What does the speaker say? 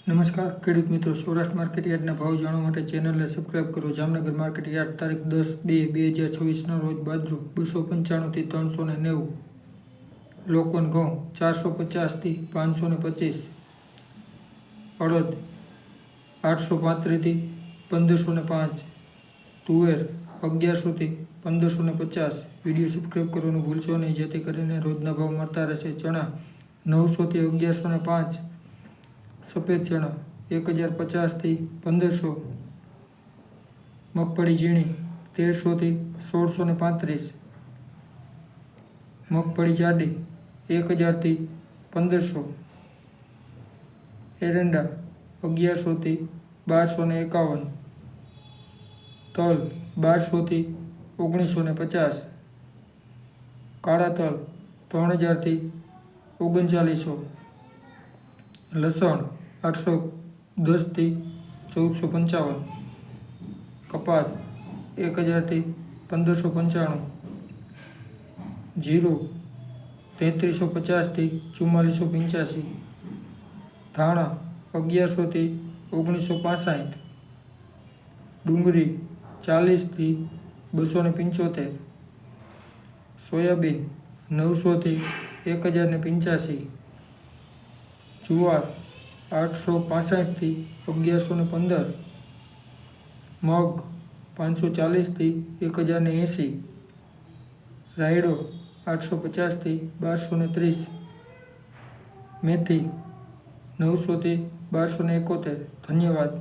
નમસ્કાર ખેડૂત મિત્રો, સૌરાષ્ટ્ર માર્કેટ યાર્ડના ભાવ જાણવા માટે ચેનલને સબસ્ક્રાઇબ કરો. જામનગર માર્કેટ યાર્ડ તારીખ 10/2/2024 રોજ બાજરો 295 થી 390, લોકવન ઘઉં 450 થી 525, અડદ 835 થી 1505, તુવેર 1100 થી 1550. વિડીયો સબસ્ક્રાઇબ કરવાનું ભૂલશો નહીં, જેથી કરીને રોજના ભાવ મળતા રહેશે. ચણા 900 થી 1105, સફેદ ચણા 1050 થી 1500, મગફળી ઝીણી 1300 થી 1635, મગફળી જાડી 1000 થી 1500, એરંડા 1100 થી 1251, તલ 1200 થી 1950, કાળા તલ 3000 થી 3900, લસણ 810 થી 1455, કપાસ 1000 થી 1595, જીરું 3350 થી 4485, ધાણા 1100 થી 1965, ડુંગળી 40 થી 275, સોયાબીન 900 થી 1085, જુવાર 865 થી 1115, મગ 540 થી 1080, રાયડો 850 થી 1230, મેથી 900 થી 1271. ધન્યવાદ.